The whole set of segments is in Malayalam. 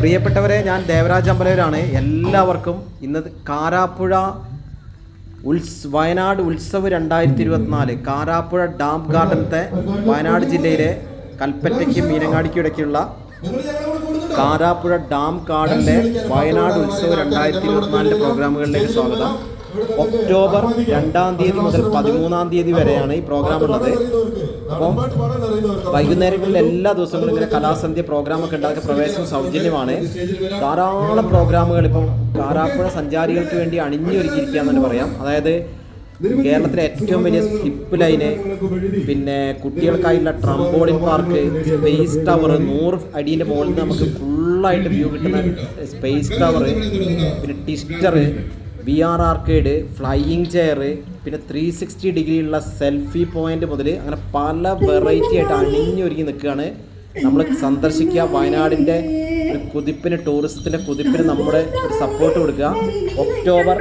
പ്രിയപ്പെട്ടവരെ, ഞാൻ ദേവരാജ് അമ്പലവരാണ്. എല്ലാവർക്കും ഇന്ന് കാരാപ്പുഴ വയനാട് ഉത്സവ് 2024 കാരാപ്പുഴ ഡാം ഗാർഡനത്തെ വയനാട് ജില്ലയിലെ കൽപ്പറ്റയ്ക്കും മീനങ്ങാടിക്കും ഇടയ്ക്കുള്ള കാരാപ്പുഴ ഡാം ഗാർഡൻ്റെ വയനാട് ഉത്സവ് 2024 പ്രോഗ്രാമുകളിലേക്ക് സ്വാഗതം. ഒക്ടോബർ 2-ാം തീയതി മുതൽ 13-ാം തീയതി വരെയാണ് ഈ പ്രോഗ്രാം ഉള്ളത്. അപ്പം വൈകുന്നേരങ്ങളിൽ എല്ലാ ദിവസങ്ങളും ഇങ്ങനെ കലാസന്ധ്യ പ്രോഗ്രാമൊക്കെ ഉണ്ടാക്കിയ പ്രവേശനം സൗജന്യമാണ്. ധാരാളം പ്രോഗ്രാമുകൾ ഇപ്പം കാരാപ്പുഴ സഞ്ചാരികൾക്ക് വേണ്ടി അണിഞ്ഞൊരുക്കിയിരിക്കുക എന്ന് പറയാം. അതായത് കേരളത്തിലെ ഏറ്റവും വലിയ സ്കിപ്പ് ലൈന്, പിന്നെ കുട്ടികൾക്കായുള്ള ട്രംപോളിൻ പാർക്ക്, സ്പേസ് ടവർ, 100 അടീൻ്റെ മുകളിൽ നിന്ന് നമുക്ക് ഫുള്ളായിട്ട് വ്യൂ കിട്ടുന്ന സ്പേസ് ടവർ, പിന്നെ ടിസ്റ്റർ, VR ആർക്കേഡ്, ഫ്ലൈയിങ് ചെയർ, പിന്നെ 360 ഡിഗ്രിയുള്ള സെൽഫി പോയിന്റ് മുതൽ അങ്ങനെ പല വെറൈറ്റി ആയിട്ട് അണിഞ്ഞൊരുങ്ങി നിൽക്കുകയാണ്. നമ്മൾ സന്ദർശിക്കുക, വയനാടിൻ്റെ ഒരു കുതിപ്പിന്, ടൂറിസത്തിൻ്റെ കുതിപ്പിന് നമ്മുടെ ഒരു സപ്പോർട്ട് കൊടുക്കുക. ഒക്ടോബർ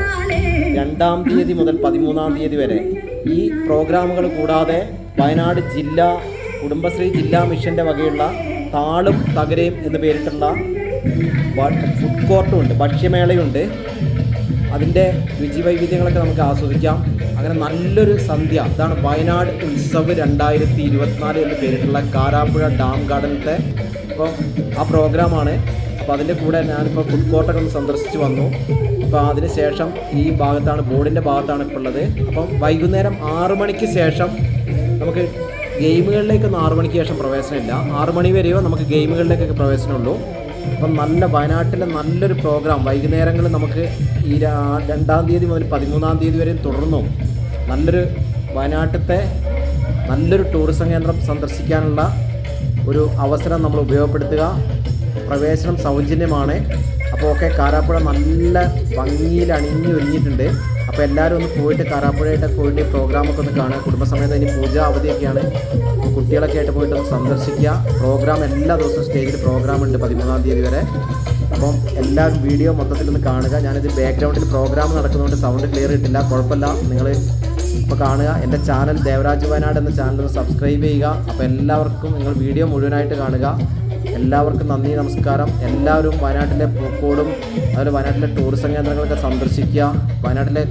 2-ാം തീയതി മുതൽ 13-ാം തീയതി വരെ ഈ പ്രോഗ്രാമുകൾ കൂടാതെ വയനാട് ജില്ലാ കുടുംബശ്രീ ജില്ലാ മിഷൻ്റെ വകയുള്ള താളും തകരയും എന്ന് പേരിട്ടുള്ള ഫുഡ് കോർട്ടും ഉണ്ട്, ഭക്ഷ്യമേളയുണ്ട്. അതിൻ്റെ രുചിവൈവിധ്യങ്ങളൊക്കെ നമുക്ക് ആസ്വദിക്കാം. അങ്ങനെ നല്ലൊരു സന്ധ്യ. അതാണ് വയനാട് ഉത്സവ് 2024 എന്ന് പേരിട്ടുള്ള കാരാപ്പുഴ ഡാം ഗാർഡനത്തെ അപ്പോൾ ആ പ്രോഗ്രാമാണ്. അപ്പോൾ അതിൻ്റെ കൂടെ ഞാനിപ്പോൾ ഫുഡ് കോർട്ടൊക്കെ ഒന്ന് സന്ദർശിച്ച് വന്നു. അപ്പോൾ അതിന് ശേഷം ഈ ഭാഗത്താണ്, ബോർഡിൻ്റെ ഭാഗത്താണ് ഇപ്പോൾ ഉള്ളത്. അപ്പം വൈകുന്നേരം 6 മണിക്ക് ശേഷം നമുക്ക് ഗെയിമുകളിലേക്കൊന്നും 6 മണിക്ക് ശേഷം പ്രവേശനമില്ല. 6 മണി വരെയോ നമുക്ക് ഗെയിമുകളിലേക്കൊക്കെ പ്രവേശനമുള്ളൂ. അപ്പം വയനാട്ടിലെ നല്ലൊരു പ്രോഗ്രാം വൈകുന്നേരങ്ങളിൽ നമുക്ക് ഈ 2-ാം തീയതി മുതൽ 13-ാം തീയതി വരെ തുടർന്നു നല്ലൊരു വയനാട്ടിലത്തെ നല്ലൊരു ടൂറിസം കേന്ദ്രം സന്ദർശിക്കാനുള്ള ഒരു അവസരം നമ്മൾ ഉപയോഗപ്പെടുത്തുക. പ്രവേശനം സൗജന്യമാണ്. അപ്പോൾ കാരാപ്പുഴ നല്ല ഭംഗിയിൽ അണിഞ്ഞു ഒരുങ്ങിയിട്ടുണ്ട്. അപ്പോൾ എല്ലാവരും ഒന്ന് പോയിട്ട് കാരാപ്പുഴയായിട്ട് പോയിട്ട് പ്രോഗ്രാമൊക്കെ ഒന്ന് കാണുക. കുടുംബസമേതം ഇനി പൂജ അവധിയൊക്കെയാണ്. കുട്ടികളൊക്കെ ആയിട്ട് പോയിട്ട് ഒന്ന് സന്ദർശിക്കുക. പ്രോഗ്രാം എല്ലാ ദിവസവും സ്റ്റേജിൽ പ്രോഗ്രാമുണ്ട് 13-ാം തീയതി വരെ. അപ്പം എല്ലാവരും വീഡിയോ മൊത്തത്തിലൊന്ന് കാണുക. ഞാനിത് ബാക്ക്ഗ്രൗണ്ടിൽ പ്രോഗ്രാം നടക്കുന്നതുകൊണ്ട് സൗണ്ട് ക്ലിയർ കിട്ടില്ല, കുഴപ്പമില്ല. നിങ്ങൾ ഇപ്പോൾ കാണുക. എൻ്റെ ചാനൽ ദേവരാജ് വയനാട് എന്ന ചാനൽ സബ്സ്ക്രൈബ് ചെയ്യുക. അപ്പോൾ എല്ലാവർക്കും നിങ്ങൾ വീഡിയോ മുഴുവനായിട്ട് കാണുക. എല്ലാവർക്കും നന്ദി, നമസ്കാരം. എല്ലാവരും വയനാട്ടിലെ പൂക്കോടും അതുപോലെ വയനാട്ടിലെ ടൂറിസം കേന്ദ്രങ്ങളൊക്കെ സന്ദർശിക്കുക. വയനാട്ടിലെ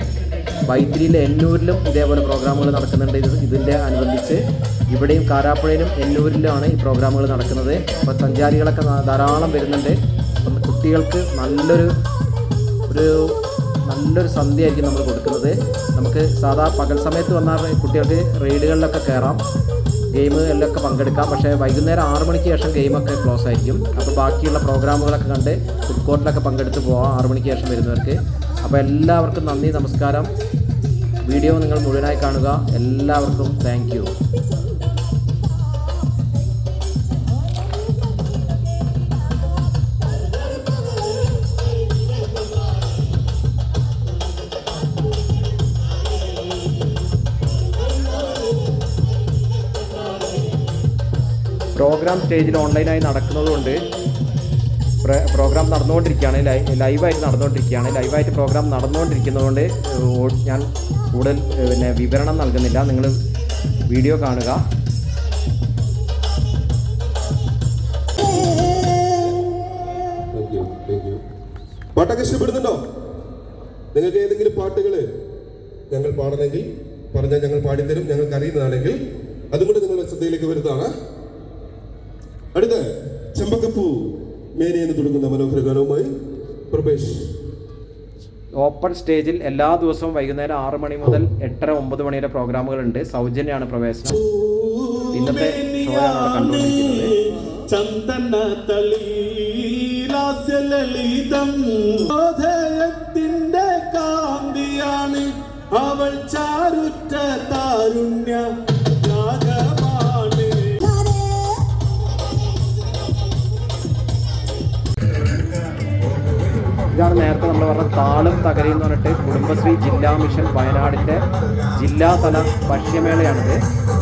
വൈത്തിരിയിലെ എന്നൂരിലും ഇതേപോലെ പ്രോഗ്രാമുകൾ നടക്കുന്നുണ്ട്. ഇതിൻ്റെ അനുബന്ധിച്ച് ഇവിടെയും കാരാപ്പുഴയിലും എന്നൂരിലുമാണ് ഈ പ്രോഗ്രാമുകൾ നടക്കുന്നത്. അപ്പോൾ സഞ്ചാരികളൊക്കെ ധാരാളം വരുന്നുണ്ട്. അപ്പം കുട്ടികൾക്ക് നല്ലൊരു സന്ധ്യയായിരിക്കും നമ്മൾ കൊടുക്കുന്നത്. നമുക്ക് പകൽ സമയത്ത് വന്നാൽ കുട്ടികൾക്ക് റൈഡുകളിലൊക്കെ കയറാം, ഗെയിമുകളിലൊക്കെ പങ്കെടുക്കാം. പക്ഷേ വൈകുന്നേരം 6 മണിക്ക് ശേഷം ഗെയിമൊക്കെ ക്ലോസ് ആയിരിക്കും. അപ്പോൾ ബാക്കിയുള്ള പ്രോഗ്രാമുകളൊക്കെ കണ്ട് ഫുഡ് കോർട്ടിലൊക്കെ പങ്കെടുത്ത് പോകാം 6 മണിക്ക് ശേഷം വരുന്നവർക്ക്. അപ്പോൾ എല്ലാവർക്കും നന്ദി, നമസ്കാരം. വീഡിയോ നിങ്ങൾ മുഴുവനായി കാണുക. എല്ലാവർക്കും താങ്ക് യു. പ്രോഗ്രാം സ്റ്റേജിൽ ഓൺലൈനായി നടക്കുന്നതുകൊണ്ട് പ്രോഗ്രാം നടന്നുകൊണ്ടിരിക്കുകയാണ്, ലൈവായിട്ട് നടന്നുകൊണ്ടിരിക്കുകയാണ്. ലൈവായിട്ട് പ്രോഗ്രാം നടന്നുകൊണ്ടിരിക്കുന്നതുകൊണ്ട് ഞാൻ കൂടുതൽ വിവരണം നൽകുന്നില്ല. നിങ്ങൾ വീഡിയോ കാണുക. പാട്ടൊക്കെ ഇഷ്ടപ്പെടുന്നുണ്ടോ? നിങ്ങൾക്ക് ഏതെങ്കിലും പാട്ടുകൾ ഞങ്ങൾ പാടണമെങ്കിൽ പറഞ്ഞാൽ ഞങ്ങൾ പാടിത്തരും. ഞങ്ങൾക്ക് അറിയുന്നതാണെങ്കിൽ അതുകൊണ്ട് നിങ്ങളുടെ ശ്രദ്ധയിലേക്ക് വരുന്നതാണ്. അടുത്ത ചെമ്പക്കപ്പൂ മേനെ എന്ന് തുടങ്ങുന്ന മനോഹര ഗാനവുമായി പ്രവേശ്. ഓപ്പൺ സ്റ്റേജിൽ എല്ലാ ദിവസവും വൈകുന്നേരം 6 മണി മുതൽ 8-9 മണി വരെ പ്രോഗ്രാമുകളുണ്ട്. സൗജന്യമാണ് പ്രവേശനം. ഇന്നത്തെ ഷോയാണ് അവിടെ കണ്ടുകൊണ്ടിരിക്കുന്നത്. കാന്തിയാണ് അവൾ, ചാരുറ്റ താരുണ്യ. ഇതാണ് നേരത്തെ നമ്മൾ പറഞ്ഞ താളും തകരയും എന്ന് പറഞ്ഞിട്ട് കുടുംബശ്രീ ജില്ലാ മിഷൻ വയനാടിൻ്റെ ജില്ലാതല ഭക്ഷ്യമേളയാണിത്.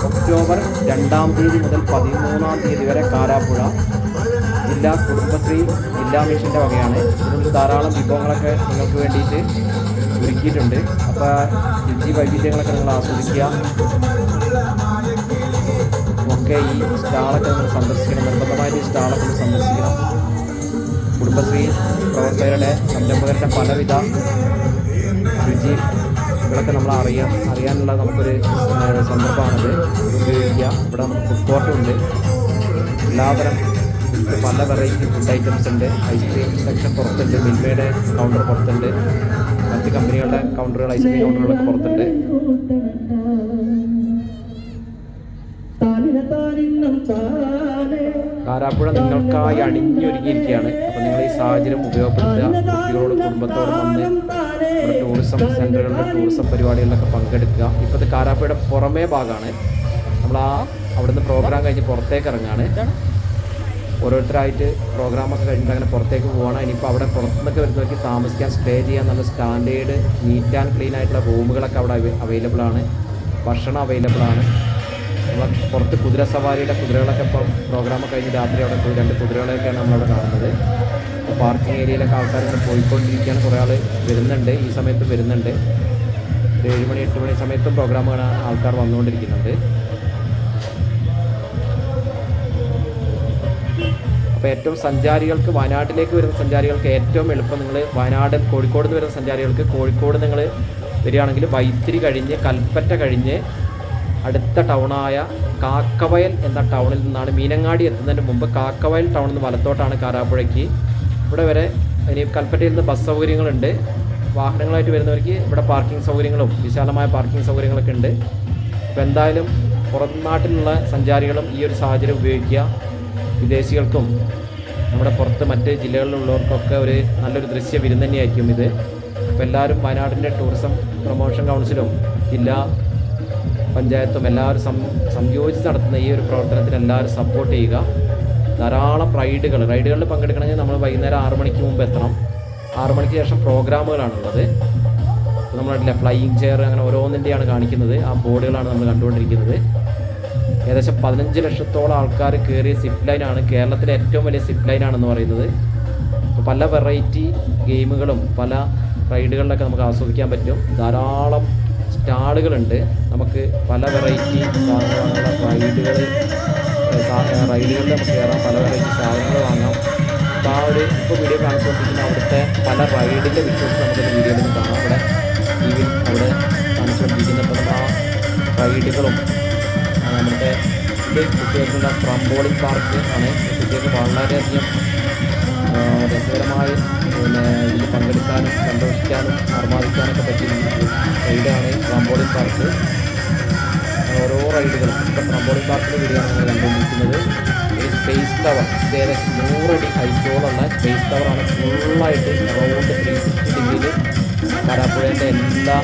ഒക്ടോബർ 2-ാം തീയതി മുതൽ 13-ാം തീയതി വരെ കാരാപ്പുഴ ജില്ലാ കുടുംബശ്രീ ജില്ലാ മിഷൻ്റെ വകയാണ്. ഇതിനുള്ളിൽ ധാരാളം വിഭവങ്ങളൊക്കെ നിങ്ങൾക്ക് വേണ്ടിയിട്ട് ഒരുക്കിയിട്ടുണ്ട്. അപ്പോൾ രുചി വൈവിധ്യങ്ങളൊക്കെ നിങ്ങൾ ആസ്വദിക്കുക. ഒക്കെ ഈ സ്റ്റാളൊക്കെ നിങ്ങൾ സന്ദർശിക്കണം, നിർബന്ധമായിട്ട് ഈ സ്റ്റാളൊക്കെ സന്ദർശിക്കണം. കുടുംബശ്രീ പ്രവർത്തകരുടെ സംരംഭകരുടെ പലവിധ രുചികളൊക്കെ നമ്മൾ അറിയാനുള്ള നമുക്കൊരു സന്ദർഭമാണത്. ഉപയോഗിക്കുക. ഇവിടെ നമുക്ക് ഫുഡ് കോർട്ടുണ്ട്. എല്ലാതരം പല വെറൈറ്റി ഫുഡ് ഐറ്റംസ് ഉണ്ട്. ഐസ്ക്രീം സെക്ഷൻ പുറത്തുണ്ട്. മിൽമയുടെ കൗണ്ടർ പുറത്തുണ്ട്. മറ്റ് കമ്പനികളുടെ കൗണ്ടറുകൾ, ഐസ്ക്രീം കൗണ്ടറുകളൊക്കെ പുറത്തുണ്ട്. കാരാപ്പുഴ നിങ്ങൾക്കായി അണിഞ്ഞൊരുങ്ങിയിരിക്കുകയാണ്. അപ്പോൾ നിങ്ങൾ ഈ സാഹചര്യം ഉപയോഗപ്പെടുത്തുക. കുട്ടികളോട് കുടുംബത്തോട് വന്ന് നമ്മുടെ ടൂറിസം സെൻ്ററുകളിലെ ടൂറിസം പരിപാടികളിലൊക്കെ പങ്കെടുക്കുക. ഇപ്പോൾ ഇത് കാരാപ്പുഴയുടെ പുറമേ ഭാഗമാണ്. നമ്മൾ അവിടുന്ന് പ്രോഗ്രാം കഴിഞ്ഞ് പുറത്തേക്ക് ഇറങ്ങുകയാണ്. ഓരോരുത്തരായിട്ട് പ്രോഗ്രാമൊക്കെ കഴിഞ്ഞിട്ട് അങ്ങനെ പുറത്തേക്ക് പോകണം. ഇനിയിപ്പോൾ അവിടെ പുറത്തുനിന്നൊക്കെ വരുന്നവർക്ക് താമസിക്കാൻ, സ്റ്റേ ചെയ്യാൻ നല്ല സ്റ്റാൻഡേർഡ് നീറ്റ് ആൻഡ് ക്ലീൻ ആയിട്ടുള്ള റൂമുകളൊക്കെ അവിടെ അവൈലബിൾ ആണ്. ഭക്ഷണം അവൈലബിൾ ആണ്. നമ്മൾ പുറത്ത് കുതിര സവാരിയുടെ കുതിരകളൊക്കെ ഇപ്പം പ്രോഗ്രാമൊക്കെ കഴിഞ്ഞ് രാത്രി അവിടെ പോയി 2 കുതിരകളെയൊക്കെയാണ് നമ്മളവിടെ കാണുന്നത്. പാർക്കിംഗ് ഏരിയയിലൊക്കെ ആൾക്കാരൊക്കെ പോയിക്കൊണ്ടിരിക്കുകയാണ്. കുറേ ആൾ വരുന്നുണ്ട്. ഈ സമയത്തും വരുന്നുണ്ട്. 7 മണി 8 മണി സമയത്തും പ്രോഗ്രാം കാണാൻ ആൾക്കാർ വന്നുകൊണ്ടിരിക്കുന്നുണ്ട്. അപ്പോൾ ഏറ്റവും സഞ്ചാരികൾക്ക്, വയനാട്ടിലേക്ക് വരുന്ന സഞ്ചാരികൾക്ക് ഏറ്റവും എളുപ്പം നിങ്ങൾ വയനാട് കോഴിക്കോട് നിന്ന് വരുന്ന സഞ്ചാരികൾക്ക് കോഴിക്കോട് നിങ്ങൾ വരികയാണെങ്കിൽ വൈത്തിരി കഴിഞ്ഞ് കൽപ്പറ്റ കഴിഞ്ഞ് അടുത്ത ടൗണായ കാക്കവയൽ എന്ന ടൗണിൽ നിന്നാണ് മീനങ്ങാടി എത്തുന്നതിന് മുമ്പ് കാക്കവയൽ ടൗണിൽ നിന്ന് വലത്തോട്ടാണ് കാരാപ്പുഴയ്ക്ക്. ഇവിടെ വരെ ഇനി കൽപ്പറ്റയിൽ നിന്ന് ബസ് സൗകര്യങ്ങളുണ്ട്. വാഹനങ്ങളായിട്ട് വരുന്നവർക്ക് ഇവിടെ പാർക്കിംഗ് സൗകര്യങ്ങളും വിശാലമായ പാർക്കിംഗ് സൗകര്യങ്ങളൊക്കെ ഉണ്ട്. അപ്പോൾ എന്തായാലും പുറം നാട്ടിലുള്ള സഞ്ചാരികളും ഈ ഒരു സാഹചര്യം ഉപയോഗിക്കുക. വിദേശികൾക്കും നമ്മുടെ പുറത്ത് മറ്റ് ജില്ലകളിലുള്ളവർക്കൊക്കെ ഒരു നല്ലൊരു ദൃശ്യ വിരുന്ന് തന്നെയായിരിക്കും ഇത്. അപ്പോൾ എല്ലാവരും വയനാടിൻ്റെ ടൂറിസം പ്രൊമോഷൻ കൗൺസിലും ജില്ലാ പഞ്ചായത്തും എല്ലാവരും സംയോജിച്ച് നടത്തുന്ന ഈ ഒരു പ്രവർത്തനത്തിന് എല്ലാവരും സപ്പോർട്ട് ചെയ്യുക. ധാരാളം റൈഡുകളിൽ പങ്കെടുക്കണമെങ്കിൽ നമ്മൾ വൈകുന്നേരം 6 മണിക്ക് മുമ്പ് എത്തണം. 6 മണിക്ക് ശേഷം പ്രോഗ്രാമുകളാണുള്ളത്. നമ്മളുടെ ഫ്ലൈയിങ് ചെയർ അങ്ങനെ ഓരോന്നിൻ്റെയാണ് കാണിക്കുന്നത്. ആ ബോർഡുകളാണ് നമ്മൾ കണ്ടുകൊണ്ടിരിക്കുന്നത്. ഏകദേശം 15 ലക്ഷത്തോളം ആൾക്കാർ കയറിയ സിപ്പ് ലൈനാണ്. കേരളത്തിലെ ഏറ്റവും വലിയ സിപ്പ് ലൈനാണെന്ന് പറയുന്നത്. അപ്പോൾ പല വെറൈറ്റി ഗെയിമുകളും പല റൈഡുകളിലൊക്കെ നമുക്ക് ആസ്വദിക്കാൻ പറ്റും. ധാരാളം സ്റ്റാളുകളുണ്ട്. നമുക്ക് പല വെറൈറ്റി സാധനങ്ങളുള്ള റൈഡുകളിൽ നമുക്ക് കയറാം. പല വെറൈറ്റി സാധനങ്ങൾ വാങ്ങാം. അപ്പോൾ ആ ഒരു ഇപ്പോൾ വീഡിയോ കാണിച്ചുകൊണ്ടിരിക്കുന്ന അവിടുത്തെ പല റൈഡിൻ്റെ വിഷ്വൽസ് നമുക്കൊരു വീഡിയോയിൽ നിന്ന് കാണാം. അവിടെ ടിവിയിൽ അവിടെ കാണിച്ചുകൊണ്ടിരിക്കുന്ന ഇപ്പോൾ നമ്മൾ ആ റൈഡുകളും നമ്മുടെ ഇത് കുട്ടികൾക്കുള്ള ട്രംബോളിംഗ് പാർക്ക് ആണ്. കുട്ടികൾക്ക് വളരെയധികം രസകരമായി ഇതിൽ പങ്കെടുക്കാനും സന്തോഷിക്കാനും ആർമാദിക്കാനൊക്കെ പറ്റിയ റൈഡാണ് ട്രംബോളിംഗ് പാർക്ക്. ഓരോ റൈഡുകളും ഇപ്പോൾ ട്രംബോളിംഗ് പാർക്കിൻ്റെ വീഡിയോയാണ് നമ്മൾ കണ്ടുകൊണ്ടിരിക്കുന്നത്. ഒരു സ്പേസ് ടവർ, ഏകദേശം 100 അടി ഹൈറ്റോളുള്ള സ്പേസ് ടവറാണ്. ഫുള്ളായിട്ട് അറൗണ്ട് 360 ഡിഗ്രിയിൽ കാരാപ്പുഴേൻ്റെ എല്ലാ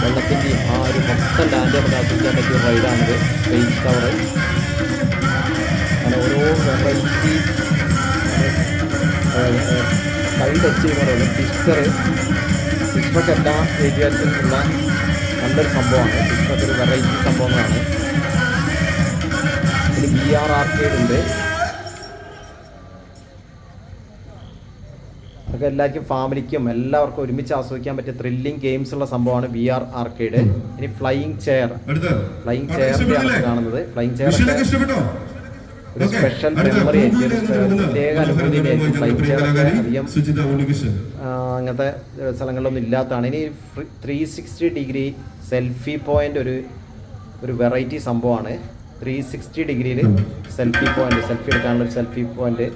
വെള്ളത്തിൻ്റെയും ആ ഒരു മൊത്തം ലാൻഡ് നമുക്ക് ആസ്വദിക്കാൻ പറ്റിയ റൈഡാണിത്, സ്പേസ് ടവർ. അങ്ങനെ ഓരോ വെറൈറ്റി കൈ ടച്ച് ചെയ്യുന്ന പറയുന്നത് ഫിഷ്മൊക്കെ എല്ലാ ഏരിയയിലുള്ള നല്ലൊരു സംഭവമാണ്. ഫിഷ്മൊക്കെ ഒരു വെറൈറ്റി സംഭവങ്ങളാണ്. ഇതിൽ VR ആർക്കേഡ് ഉണ്ട്. അതൊക്കെ എല്ലാവർക്കും ഫാമിലിക്കും എല്ലാവർക്കും ഒരുമിച്ച് ആസ്വദിക്കാൻ പറ്റിയ ത്രില്ലിംഗ് ഗെയിംസ് ഉള്ള സംഭവമാണ് VR ആർക്കേഡ്. ഇനി ഫ്ലൈയിങ് ചെയറിൻ്റെ ആണ് കാണുന്നത്. ഫ്ലൈയിങ് ചെയർ ഒരു സ്പെഷ്യൽ മെമ്മറി ആയിരിക്കും, ഒരു പ്രത്യേക അനുഭൂതിയായിരിക്കും. ഫ്ലൈയിങ് ചെയറൊക്കെ അധികം അങ്ങനത്തെ സ്ഥലങ്ങളിലൊന്നും ഇല്ലാത്തതാണ്. ഇനി 360 ഡിഗ്രി സെൽഫി പോയിൻ്റ് ഒരു വെറൈറ്റി സംഭവമാണ്. 360 ഡിഗ്രിയിൽ സെൽഫി പോയിൻ്റ്, സെൽഫി എടുക്കാനുള്ളൊരു സെൽഫി പോയിൻ്റ്.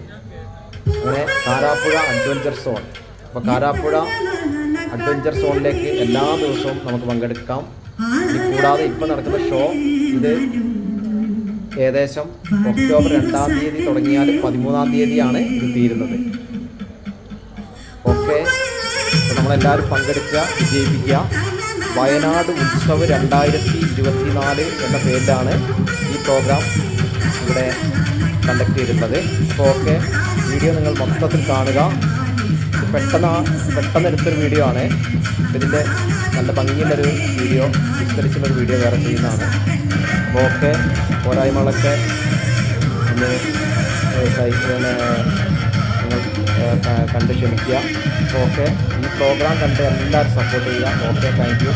അങ്ങനെ കാരാപ്പുഴ അഡ്വഞ്ചർ സോൺ. അപ്പോൾ കാരാപ്പുഴ അഡ്വഞ്ചർ സോണിലേക്ക് എല്ലാ ദിവസവും നമുക്ക് പങ്കെടുക്കാം. ഇത് കൂടാതെ ഇപ്പോൾ നടക്കുന്ന ഷോ ഇത് ഏകദേശം ഒക്ടോബർ 2-ാം തീയതി തുടങ്ങിയാൽ 13-ാം തീയതിയാണ് ഇത് തീരുന്നത്. ഓക്കെ, അപ്പോൾ നമ്മളെല്ലാവരും പങ്കെടുക്കുക, വിജയിപ്പിക്കുക. വയനാട് ഉത്സവ് 2024 എന്ന പേരിലാണ് ഈ പ്രോഗ്രാം ഇവിടെ കണ്ടക്ട് ചെയ്തിട്ടുള്ളത്. അപ്പോൾ ഓക്കെ, വീഡിയോ നിങ്ങൾ മൊത്തത്തിൽ കാണുക. പെട്ടെന്ന് എടുത്തൊരു വീഡിയോ ആണ്. ഇതിൻ്റെ നല്ല ഭംഗിയുള്ളൊരു വീഡിയോ, വിസ്തരിച്ചുള്ളൊരു വീഡിയോ വേറെ ചെയ്യുന്നതാണ്. അപ്പോൾ ഓക്കെ, പോരായ്മകളൊക്കെ ഒന്ന് നിങ്ങൾ കണ്ട് ക്ഷമിക്കുക. ഓക്കെ, ഈ പ്രോഗ്രാം കണ്ട് എല്ലാവരും സപ്പോർട്ട് ചെയ്യുക. Okay, thank you.